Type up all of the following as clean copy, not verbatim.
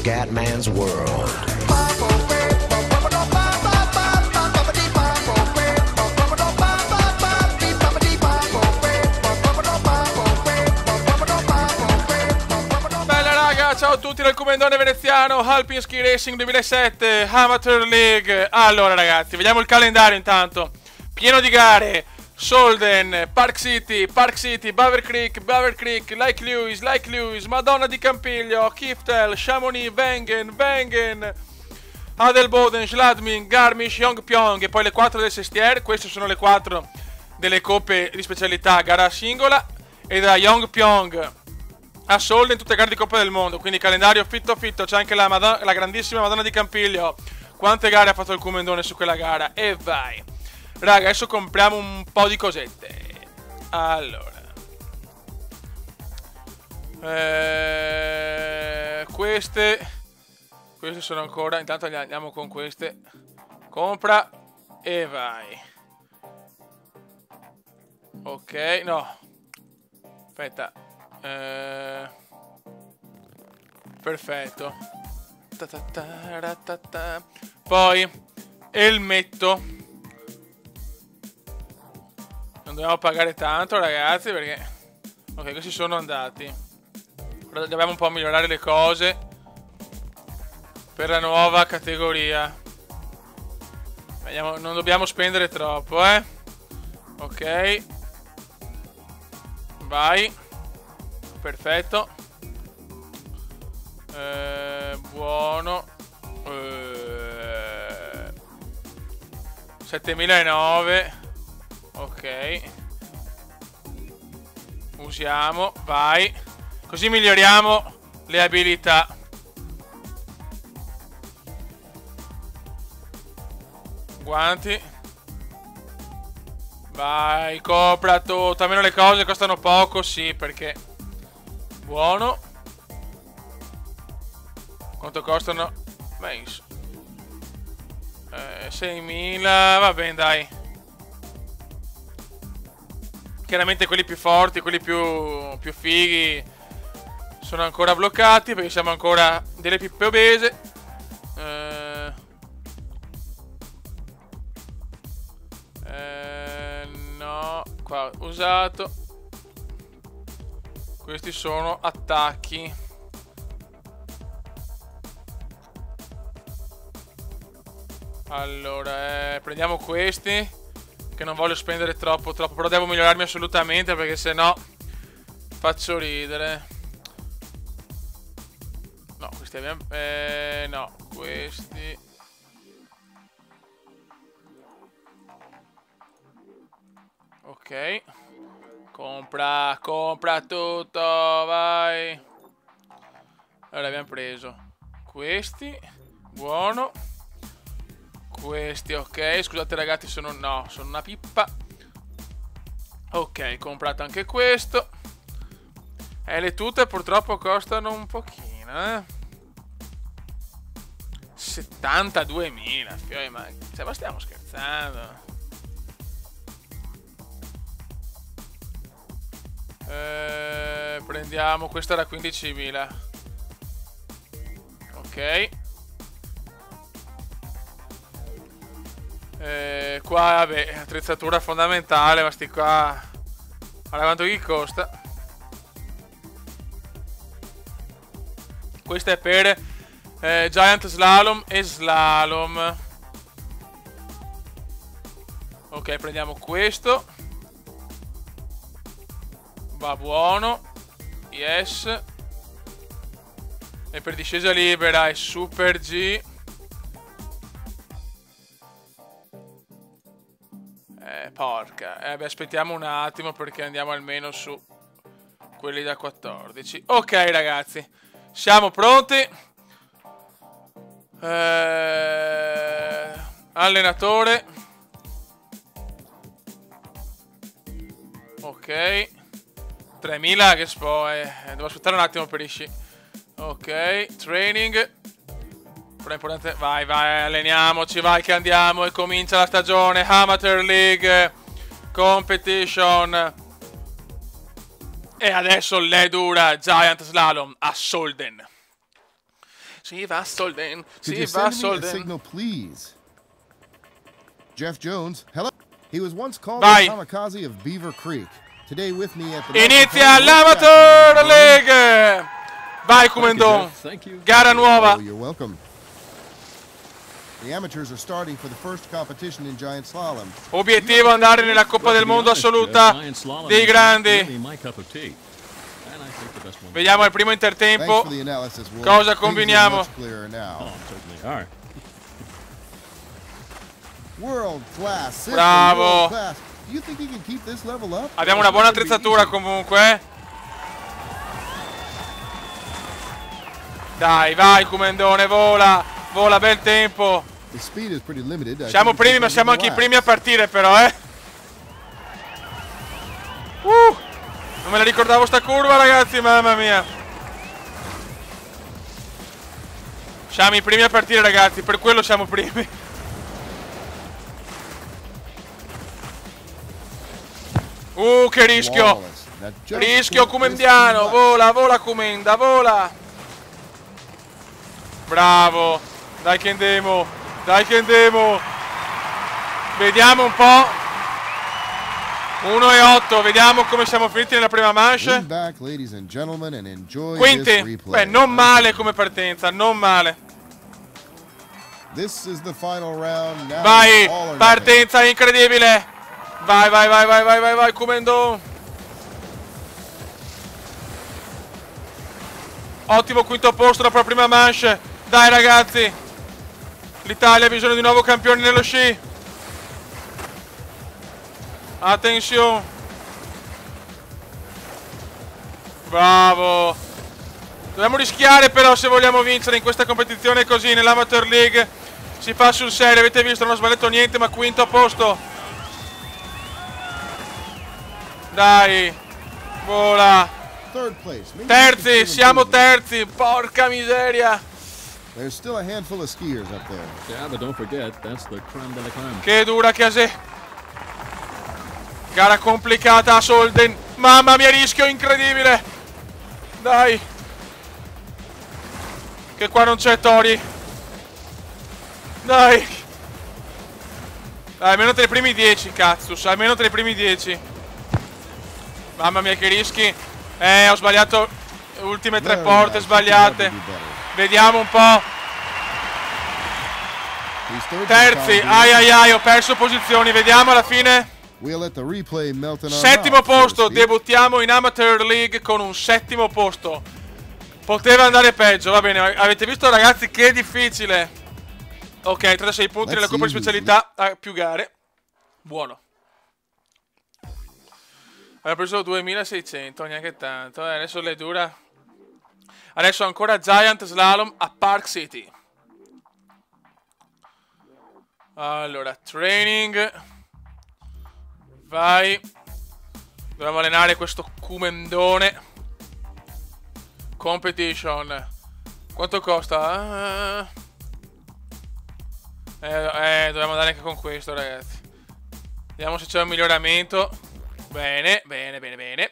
Scatman's World. Ciao a tutti dal Comendone Veneziano, Alpine Ski Racing 2007, Amateur League. Allora ragazzi, vediamo il calendario intanto. Pieno di gare. Solden, Park City, Beaver Creek, Lake Lewis, Madonna di Campiglio, Kiftel, Chamonix, Wengen, Adelboden, Schladming, Garmisch, Yongpyong e poi le 4 del Sestier. Queste sono le 4 delle coppe di specialità gara singola. E da Yongpyong a Solden tutte le gare di Coppa del Mondo, quindi calendario fitto. C'è anche la grandissima Madonna di Campiglio. Quante gare ha fatto il Comendone su quella gara? E vai. Raga, adesso compriamo un po' di cosette. Allora, queste sono ancora. Intanto andiamo con queste. Compra e vai. Ok, no, aspetta. Perfetto. Poi elmetto. Non dobbiamo pagare tanto ragazzi perché ok, questi sono andati. Ora dobbiamo un po' migliorare le cose per la nuova categoria. Vediamo, non dobbiamo spendere troppo, ok. Vai. Perfetto. Buono. 7009. Ok. Usiamo. Vai. Così miglioriamo le abilità. Guanti. Vai. Copra tutto. Almeno le cose costano poco. Sì, perché buono. Quanto costano? Beh, 6.000. Va bene, dai. Chiaramente quelli più forti, quelli più fighi sono ancora bloccati perché siamo ancora delle pippe obese. No, qua usato. Questi sono attacchi. Allora, prendiamo questi. Che non voglio spendere troppo. Però devo migliorarmi assolutamente perché sennò faccio ridere. No, questi abbiamo... no, questi... Ok. Compra tutto, vai. Allora abbiamo preso questi. Buono. Questi, ok. Scusate ragazzi, sono una pippa. Ok, comprato anche questo. Le tute purtroppo costano un pochino, 72.000, fioi, ma stiamo scherzando. Prendiamo, questa da 15.000. Ok. Qua, vabbè, attrezzatura fondamentale, ma sti qua... Guarda quanto gli costa. Questa è per Giant Slalom e Slalom. Ok, prendiamo questo. Va buono. Yes. E per discesa libera è Super G. Porca. Beh, aspettiamo un attimo perché andiamo almeno su quelli da 14. Ok ragazzi, siamo pronti. Allenatore. Ok. 3.000 che devo aspettare un attimo per i sci. Ok, training. Però è importante. Vai, alleniamoci, vai che andiamo e comincia la stagione. Amateur League Competition. E adesso l'Edura Giant Slalom a Solden. Si va Solden. Could Si you va send me a Solden. signal, please? Jeff Jones, hello. He was once called Vai. the kamikaze of Beaver Creek. Today with me at the Inizia l'Amateur League. Vai Comendon. Gara nuova. Oh, you're welcome. The amateurs are starting for the first competition in giant slalom. Obiettivo andare nella Coppa del Mondo assoluta dei grandi. Vediamo il primo Thanks intertempo. for the analysis, Wolf. Cosa Things are combiniamo? much clearer now. World class. Simply Bravo. world class. Do you think he can keep this level up? Abbiamo una buona attrezzatura comunque. Dai, vai Comendone, vola. Vola, bel tempo. The speed is pretty limited. Siamo primi, ma siamo anche i primi a partire però, Non me la ricordavo sta curva, ragazzi, mamma mia. Siamo i primi a partire, ragazzi, per quello siamo primi. Che rischio. Rischio comendiano. Vola, vola Comenda, vola. Bravo. Dai che andiamo. Dai che andiamo. Vediamo un po'. 1-8. Vediamo come siamo finiti nella prima manche. Quinti. Beh, non male come partenza. Non male. Vai. Partenza incredibile. Vai, vai, vai, vai, vai, vai, vai, Comendon. Ottimo quinto posto dopo la prima manche. Dai ragazzi. L'Italia ha bisogno di un nuovo campione nello sci. Attenzione. Bravo. Dobbiamo rischiare però se vogliamo vincere in questa competizione così. Nell'Amateur League si fa sul serio. Avete visto, non ho sbagliato niente, ma quinto posto. Dai. Vola. Terzi, siamo terzi. Porca miseria. There's still a handful of skiers up there. Yeah, but don't forget, that's the crème de la crème. Che dura che gara complicata a Solden. Mamma mia, rischio incredibile. Dai. Che qua non c'è Tori. Dai. Dai, almeno tra i primi 10, cazzus. Almeno tra i primi 10. Mamma mia, che rischi. Ho sbagliato le ultime 3 porte sbagliate. Vediamo un po'. Terzi. Ai ai ai, ho perso posizioni. Vediamo alla fine. Settimo posto. Debuttiamo in Amateur League con un settimo posto. Poteva andare peggio. Va bene. Avete visto ragazzi che difficile. Ok, 36 punti nella Coppa di specialità a più gare. Buono. Aveva preso 2600, neanche tanto. Adesso le dura. Adesso ancora Giant Slalom a Park City. Allora, training. Vai. Dobbiamo allenare questo Comendone. Competition. Quanto costa? Dobbiamo andare anche con questo, ragazzi. Vediamo se c'è un miglioramento. Bene, bene, bene, bene.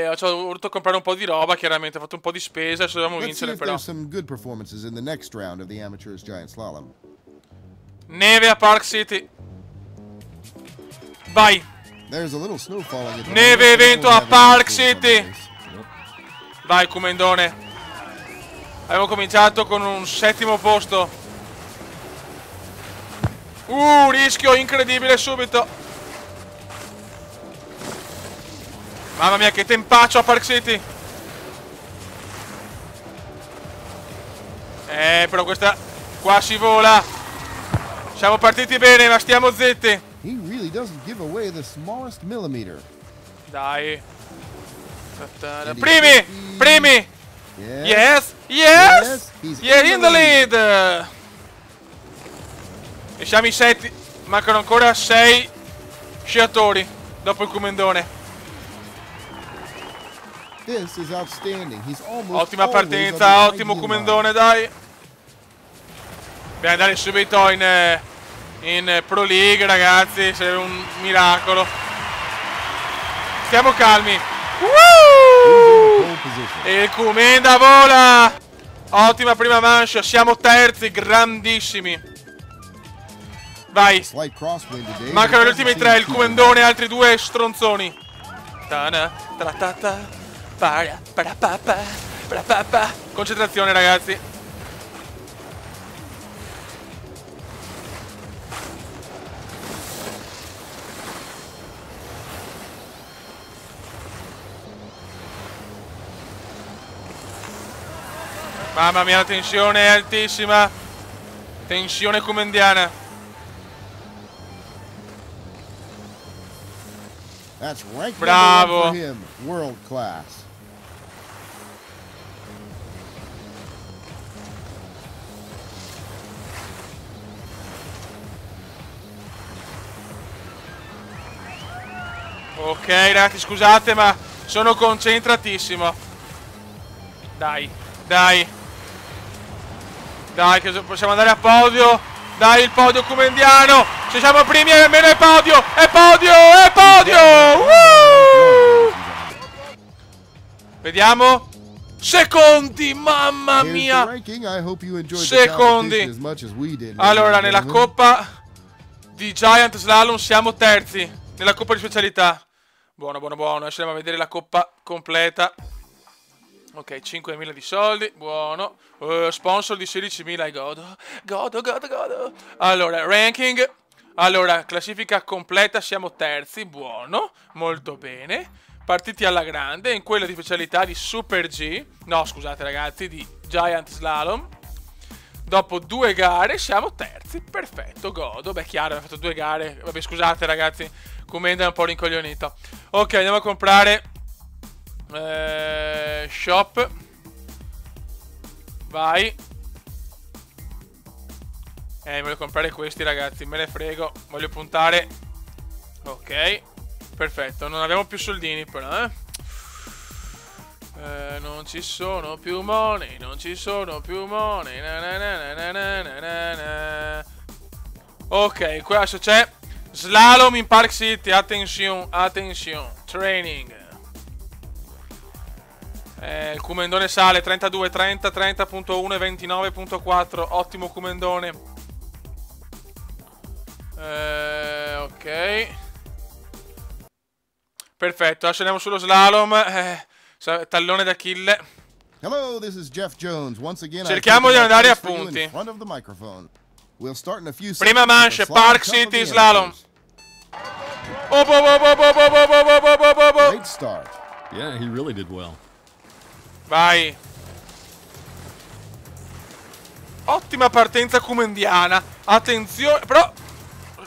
Ho dovuto comprare un po' di roba, chiaramente ho fatto un po' di spesa, adesso dobbiamo vincere però. Neve a Park City. Vai. Neve e vento a Park City. Vai Comendone. Abbiamo cominciato con un settimo posto. Rischio incredibile subito. Mamma mia, che tempaccio a Park City. Però questa qua si vola. Siamo partiti bene, ma stiamo zitti. Dai. Primi! Primi! Yes! Yes! Yeah, in the lead! E siamo i 7. Mancano ancora 6 sciatori dopo il Comendone. Ottima partenza, ottimo Comendone, dai. Dobbiamo andare subito in Pro League, ragazzi, sarebbe un miracolo. Stiamo calmi. E il Comenda vola. Ottima prima manche, siamo terzi, grandissimi. Vai. Slight crosswind today. Mancano gli ultimi tre, il Comendone e altri due stronzoni. Tana, tratata, para, parapapa, parapapa. Concentrazione, ragazzi. Mamma mia, la tensione è altissima. Tensione comendiana. That's rank Bravo. number 1 for him. World class. Ok, ragazzi, scusate, ma sono concentratissimo. Dai, dai. Dai, che possiamo andare a podio. Dai, il podio comendiano. Se siamo primi almeno è podio. È podio, è podio. Vediamo. Secondi, mamma mia. Secondi. Allora, nella coppa di Giant Slalom siamo terzi. Nella coppa di specialità. Buono, buono, buono. Adesso andiamo a vedere la coppa completa. Ok, 5.000 di soldi, buono. Sponsor di 16.000, godo. Godo, godo, godo. Allora, ranking. Allora, classifica completa, siamo terzi, buono. Molto bene. Partiti alla grande, in quella di specialità di Super G. No, scusate ragazzi, di Giant Slalom. Dopo 2 gare siamo terzi, perfetto, godo. Beh, chiaro, abbiamo fatto 2 gare. Vabbè, scusate ragazzi, Comenda è un po' rincoglionito. Ok, andiamo a comprare... shop. Vai. Voglio comprare questi ragazzi, me ne frego. Voglio puntare. Ok, perfetto, non abbiamo più soldini però non ci sono più money. Non ci sono più money. Ok, qua adesso c'è Slalom in Park City. Attenzione, attenzione. Training. Il Comendone sale 32, 30, 30.1 e 29.4. Ottimo Comendone. Ok. Perfetto, adesso andiamo sullo slalom. Tallone d'Achille. Hello, this is Jeff Jones. Once again, cerchiamo di andare a punti. Prima manche, Park City Slalom. Great start. Yeah, he really did well. Vai. Ottima partenza comendiana. Attenzione, però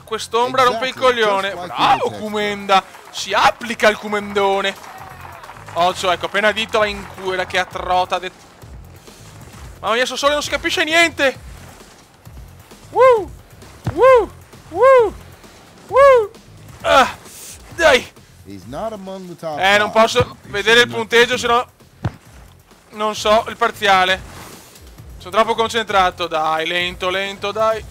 quest'ombra rompe il coglione. Bravo Comenda. Si applica il Comendone. Occhio, ecco, appena dito va in quella che a trota. Mamma mia, sto solo, non si capisce niente. Dai. Non posso vedere il punteggio, sennò non so il parziale. Sono troppo concentrato. Dai, lento, lento, dai.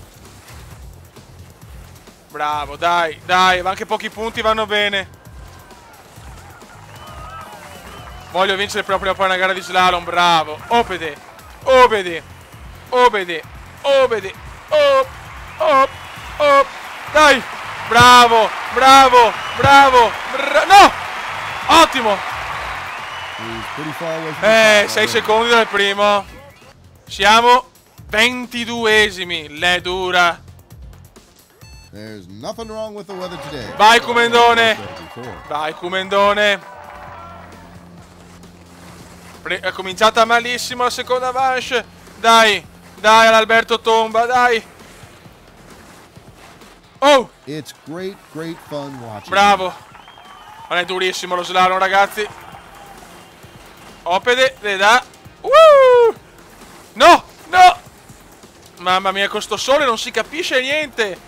Bravo, dai, dai. Anche pochi punti vanno bene. Voglio vincere proprio poi una gara di slalom. Bravo. Opede. Opede. Opede. Opede. Dai. Bravo. Bravo. Bravo. No. Ottimo. 6 secondi dal primo. Siamo 22esimi. L'è dura. Vai Comendone. Vai Comendone. È cominciata malissimo la seconda manche. Dai. Dai all'Alberto Tomba. Dai. Oh. Bravo. Non è durissimo lo slalom ragazzi. Opede. Da. No. No. Mamma mia, con sto sole non si capisce niente.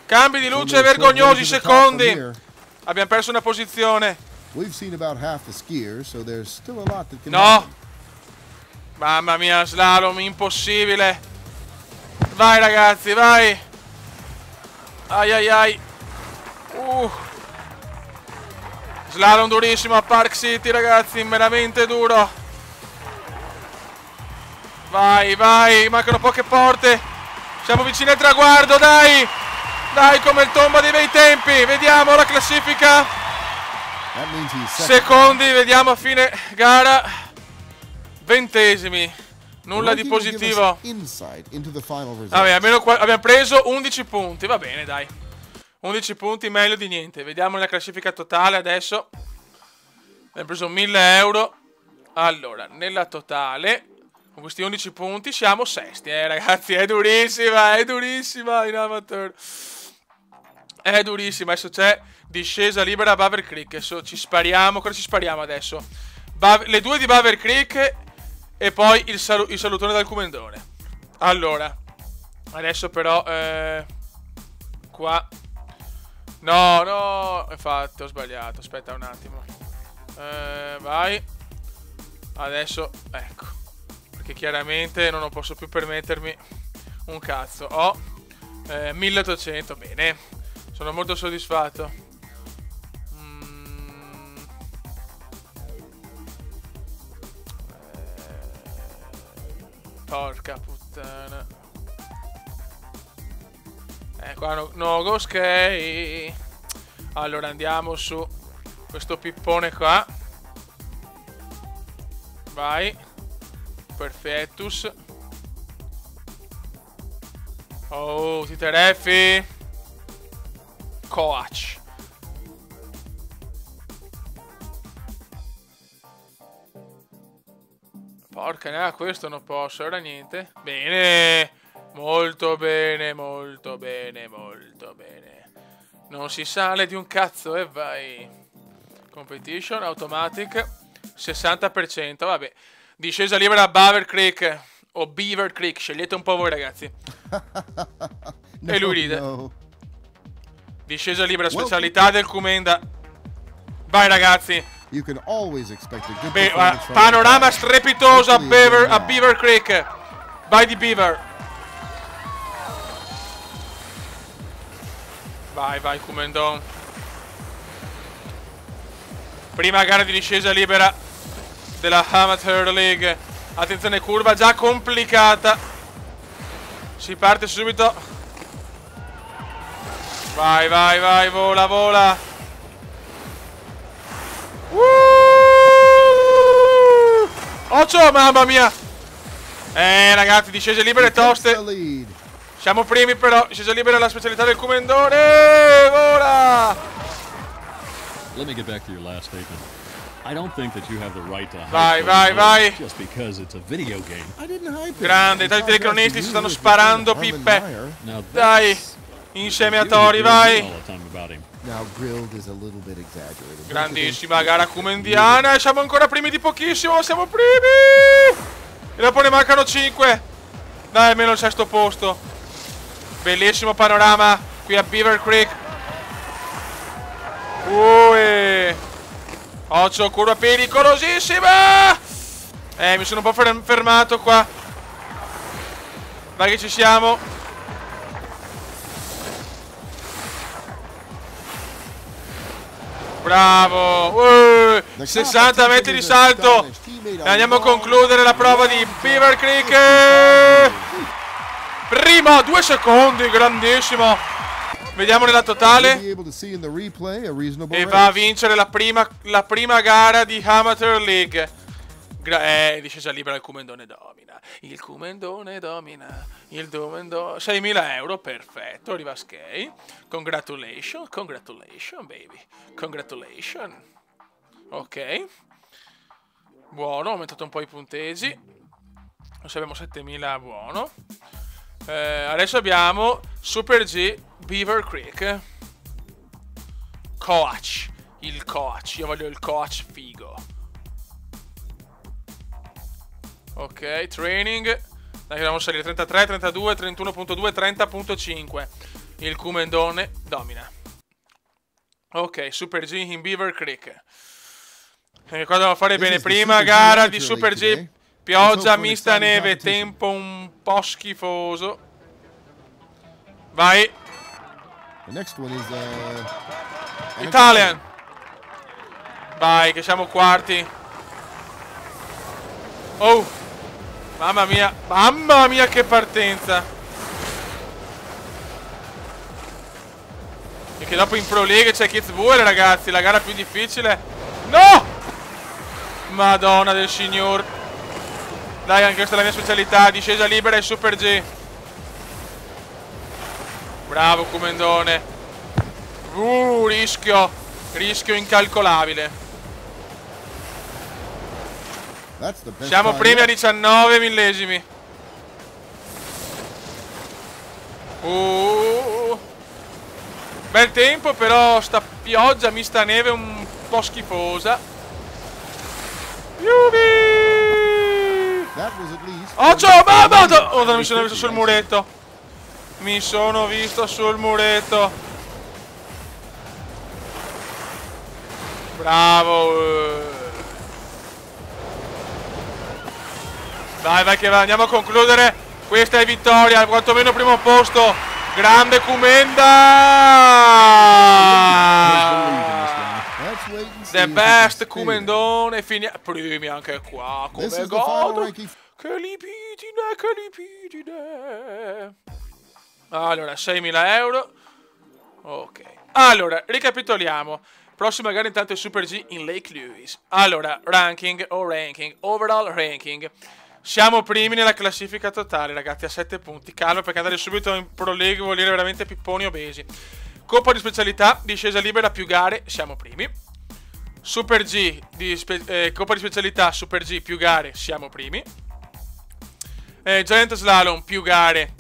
Cambi di luce vergognosi, secondi. Abbiamo perso una posizione. No. Mamma mia, slalom impossibile. Vai ragazzi, vai. Ai ai ai. Slalom durissimo a Park City ragazzi, veramente duro. Vai, vai, mancano poche porte. Siamo vicini al traguardo, dai. Dai, come il tomba dei bei tempi. Vediamo la classifica. That means he's second. Secondi, vediamo a fine gara. 20esimi. Nulla di The ranking will give positivo. us insight into the final results. Vabbè, almeno abbiamo preso 11 punti. Va bene, dai. 11 punti, meglio di niente. Vediamo la classifica totale adesso. Abbiamo preso 1000 euro. Allora, nella totale, con questi 11 punti siamo sesti, ragazzi. È durissima in amateur. È durissima. Adesso c'è discesa libera a Beaver Creek. Adesso ci spariamo. Cosa ci spariamo adesso? Le due di Beaver Creek e poi il salutone dal Comendone. Allora, adesso però qua. No, infatti ho sbagliato. Aspetta un attimo. Vai. Adesso, ecco. Perché chiaramente non posso più permettermi un cazzo. Ho 1800, bene. Sono molto soddisfatto. Porca puttana. Qua no go skate. Allora andiamo su questo pippone qua. Vai. Perfettus. Oh, ti tereffi. Coach. Porca, questo non posso, ora niente. Bene. Molto bene, molto bene, molto bene. Non si sale di un cazzo e vai. Competition, automatic. 60%, vabbè. Discesa libera a Beaver Creek. O Beaver Creek, scegliete un po' voi ragazzi. E lui ride. No. Discesa libera, specialità del Comenda. Vai ragazzi. You can always expect a good performance from Panorama the strepitoso a Beaver Creek. Vai di Beaver. Vai, Comendon. Prima gara di discesa libera della Amateur League. Attenzione, curva già complicata. Si parte subito. Vai, vola. Occhio, mamma mia. Ragazzi, discese libere toste. Siamo primi però. Discesa libera la specialità del Comendone. Vola. Let me get back to your last statement. I don't think that you have the right to Vai. just because it's a video game. I didn't hype it. Grande, i It's not telecronisti up si to stanno you if sparando you're pippe. Armin Meyer. Now Dai, that's inseminatori, all vai. the time about him. Now grilled is a little bit exaggerated. Grandissima gara comendiana. E siamo ancora primi di pochissimo. Siamo primi. E dopo ne mancano 5. Dai, almeno il sesto posto. Bellissimo panorama qui a Beaver Creek. Occhio, curva pericolosissima. Mi sono un po' fermato qua. Vai che ci siamo. Bravo. 60 metri di salto. E andiamo a concludere la prova di Beaver Creek. Prima, 2 secondi, grandissimo. Vediamo nella totale. E va a vincere la prima gara di Amateur League. Discesa libera, il Comendone domina. Il Comendone domina. Il Comendone. 6.000 euro, perfetto. Arriva Skay. Congratulations, baby. Congratulations. Ok. Buono, ho aumentato un po' i punteggi. Adesso abbiamo 7.000, buono. Adesso abbiamo Super G Beaver Creek. Coach. Il coach. Io voglio il coach figo. Ok, training. Dai, dobbiamo salire 33, 32, 31.2, 30.5. Il Comendone domina. Ok, Super G in Beaver Creek. Qua dobbiamo fare bene. Prima gara di Super G. Pioggia, mista, neve, tempo un po' schifoso. Vai. Italian. Vai, che siamo quarti. Oh. Mamma mia che partenza. E che dopo in Pro League c'è Kitzbühel, ragazzi, la gara più difficile. No! Madonna del signor. Dai, anche questa è la mia specialità, discesa libera e Super G. Bravo Commendone. Rischio incalcolabile. Siamo primi a 19 millesimi. Bel tempo, però sta pioggia, mista neve un po' schifosa. Oh, ciao, mamma! Oh, mi sono visto sul muretto. Mi sono visto sul muretto. Bravo. Vai che andiamo a concludere. Questa è vittoria, quantomeno primo posto. Grande Kumenda. The best Commendone. Primi anche qua. Come godo. Che lipidine. Allora, 6.000 euro. Ok. Allora, ricapitoliamo. Prossima gara intanto è Super G in Lake Louise. Allora, overall ranking. Siamo primi nella classifica totale, ragazzi, a 7 punti. Calma, perché andare subito in Pro League vuol dire veramente pipponi obesi. Coppa di specialità, discesa libera più gare, siamo primi. Super G, Coppa di specialità, Super G più gare, siamo primi. Giant Slalom più gare,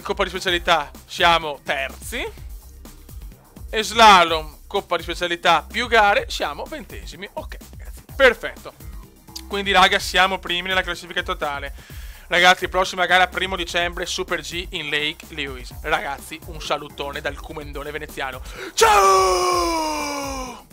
Coppa di specialità, siamo terzi. E Slalom, Coppa di specialità più gare, siamo 20esimi. Ok, ragazzi, perfetto. Quindi raga, siamo primi nella classifica totale. Ragazzi, prossima gara 1 dicembre, Super G in Lake Louise. Ragazzi, un salutone dal Commendone veneziano. Ciao!